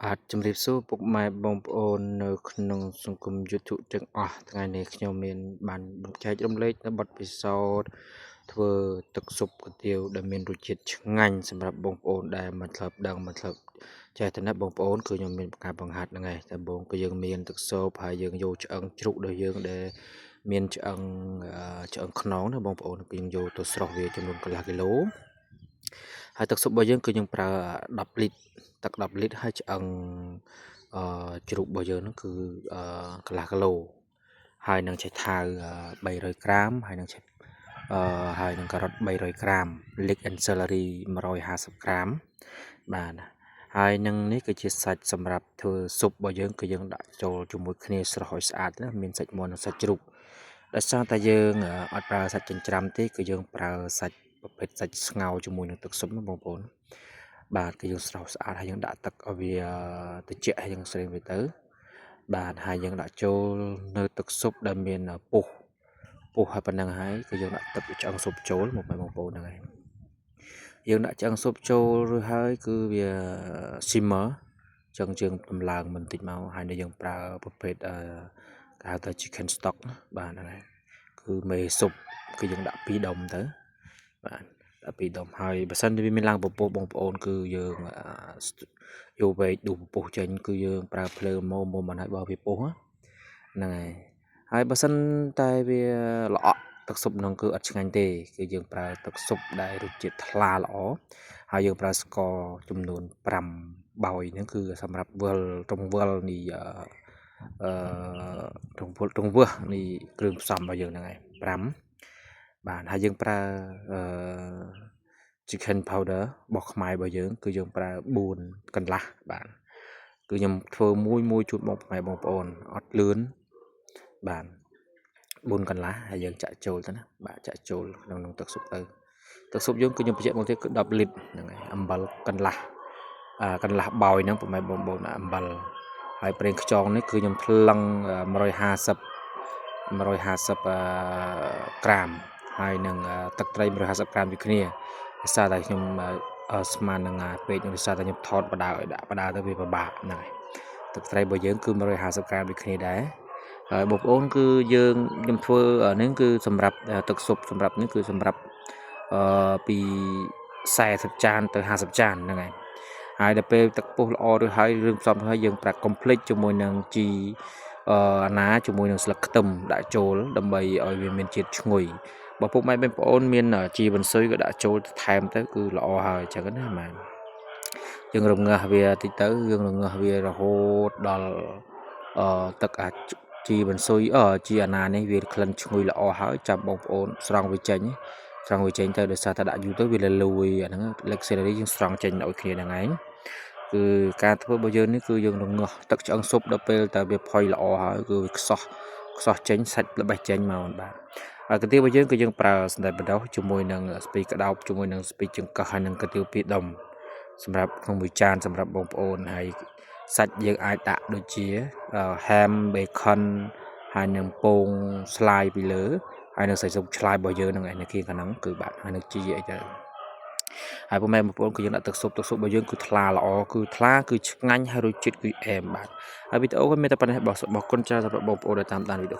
បាទជំរាបសួរពុកម៉ែបងប្អូននៅក្នុងសង្គម YouTube ទាំងអស់ថ្ងៃនេះខ្ញុំមានបានបញ្ចែករំលែកនៅបទពិសោធន៍ធ្វើទឹកស៊ុបគុយទាវដែលមានរសជាតិឆ្ងាញ់សម្រាប់បងប្អូនដែលមិនធ្លាប់ដឹងមិនធ្លាប់ចេះតែណាបងប្អូនគឺខ្ញុំមានការបង្ហាត់ហ្នឹងឯងតែបងគឺយើងមានទឹកស៊ុបហើយយើងយកឆ្អឹងជ្រូករបស់យើងដែលមានឆ្អឹងខ្នងណាបងប្អូនគឺយើងយកទៅស្រុះវាចំនួនកន្លះគីឡូហើយទឹកស៊ុបរបស់យើងគឺយើងប្រើ10លីត្រទឹក10លីត្រហើយឆ្អឹងជ្រូករបស់យើងហ្នឹងគឺកន្លះគីឡូហើយនឹងឆៃថាវ300ក្រាមហើយនឹងហើយនឹងការ៉ុត300ក្រាម leek and celery 150ក្រាមបាទហើយនឹងនេះគឺជាសាច់សម្រាប់ធ្វើស៊ុបរបស់យើងគឺយើងដាក់ចូលជាមួយគ្នាស្រស់ឲ្យស្អាតណាមានសាច់មាន់និងសាច់ជ្រូកដោយសារតែយើងអត់ប្រើសាច់ចិញ្ច្រាំទេគឺយើងប្រើសាច់ប្រភេទសាច់ស្ងោរជាមួយនឹងទឹកស៊ុបណាបងប្អូនបាទគឺយើងស្រស់ស្អាតហើយយើងដាក់ទឹកឲ្យវាត្រជាក់ហើយយើងស្រេងវាទៅបាទហើយយើងដាក់ចូលនៅទឹកស៊ុបដែលមានពុះហើយប៉ុណ្ណឹងហើយគឺយើងដាក់ទឹកឆ្អឹងស៊ុបចូលមកបងប្អូនហ្នឹងហើយយើងដាក់ឆ្អឹងស៊ុបចូលរួចហើយគឺវា simmer ចឹងយើងដំឡើងបន្តិចមកហើយនៅយើងប្រើប្រភេទគេហៅថា chicken stock បាទហ្នឹងហើយគឺមេស៊ុបគឺយើងដាក់2ដុំទៅបាទដាក់2ដុំហើយបើសិនជាវាមានឡើងពពុះបងប្អូនគឺយើងយកវែកដួសពពុះចេញគឺយើងប្រើភ្លើងមុំមិនឲ្យបើវាពុះហ្នឹងហើយបើសិនតែវាល្អក់ទឹកស៊ុបហ្នឹងគឺអត់ឆ្ងាញ់ទេគឺយើងប្រើទឹកស៊ុបដែលរសជាតិថ្លាល្អហើយយើងប្រើស្ករចំនួន5បោយហ្នឹងគឺសម្រាប់វិលទង្វិលនេះទង្វើសនេះគ្រឿងផ្សំរបស់យើងហ្នឹងឯង5បាទហើយយើងប្រើchicken powder របស់ខ្មែររបស់យើងគឺយើងប្រើ4កន្លះបាទគឺខ្ញុំធ្វើមួយជូនបងប្អូនអត់លឿនបាទ4កន្លះហើយយើងចាក់ចូលទៅណាបាទចាក់ចូលក្នុងទឹកស៊ុបទៅទឹកស៊ុបយើងគឺខ្ញុំបញ្ជាក់មកទៀតគឺ10លីត្រហ្នឹងហើយអំបិលកន្លះបោយហ្នឹងប្រហែលបងប្អូនអំបិលហើយប្រេងខ្យងនេះគឺខ្ញុំថ្លឹង150ក្រាមហើយនឹងទឹកត្រី150ក្រាមដូចគ្នាដោយសារតែខ្ញុំស្មាននឹងពេកដោយសារតែខ្ញុំថតបដាឲ្យដាក់បដាទៅវាពិបាកហ្នឹងហើយទឹកត្រីរបស់យើងគឺ150ក្រាមដូចគ្នាដែរហើយបងប្អូនគឺយើងខ្ញុំធ្វើនេះគឺសម្រាប់ទឹកស៊ុបសម្រាប់នេះគឺសម្រាប់ពី40ចានទៅ50ចានហ្នឹងហើយដល់ពេលទឹកពុះល្អរួចហើយរឿងផ្សំហើយយើងប្រើកុំភ្លេចជាមួយនឹងជីអាណាជាមួយនឹងស្លឹកខ្ទឹមដាក់ចូលដើម្បីឲ្យវាមានជាតិឈ្ងុយបើពុកម៉ែបងប្អូនមានជីបន្សុយក៏ដាក់ចូលថែមទៅគឺល្អហើយអញ្ចឹងណាម៉ែយើងរងាស់វាតិចទៅយើងរងាស់វារហូតដល់ទឹកជីបន្សុយជីអាណានេះវាក្លិនឈ្ងុយល្អហើយចាំបងប្អូនស្រង់វាចេញទៅដោយសារតែដាក់យូរទៅវាលលួយអាហ្នឹងលេខ celery យើងស្រង់ចេញឲ្យគ្នាហ្នឹងឯងគឺការធ្វើរបស់យើងនេះគឺយើងរងាស់ទឹកឆ្អឹងស៊ុបដល់ពេលតែវាផុយល្អហើយគឺវាខ្សោះចេញសាច់ល្បេះចេញមកបាទហើយកាទៀវរបស់យើងគឺយើងប្រើសណ្តែកបដោសជាមួយនឹងស្ពៃក្តោបជាមួយនឹងស្ពៃចង្កឹះហើយនឹងកាទៀវ2ដុំសម្រាប់ក្នុងមួយចានសម្រាប់បងប្អូនហើយសាច់យើងអាចដាក់ដូចជា ham bacon ហើយនឹងពងស្លាយពីលើហើយនឹងសាច់ស៊ុបឆ្លាយរបស់យើងហ្នឹងឯងនៅខាងហ្នឹងគឺបាទហើយនឹងជីអីទៅហើយពុកម៉ែបងប្អូនគឺយើងដាក់ទឹកស៊ុបរបស់យើងគឺថ្លាល្អគឺថ្លាគឺឆ្ងាញ់ហើយរសជាតិគឺអែមបាទហើយវីដេអូក៏មានតែប៉ុណ្ណេះបងគុណច្រើនសម្រាប់បងប្អូនដែលតាមដានវីដេអូ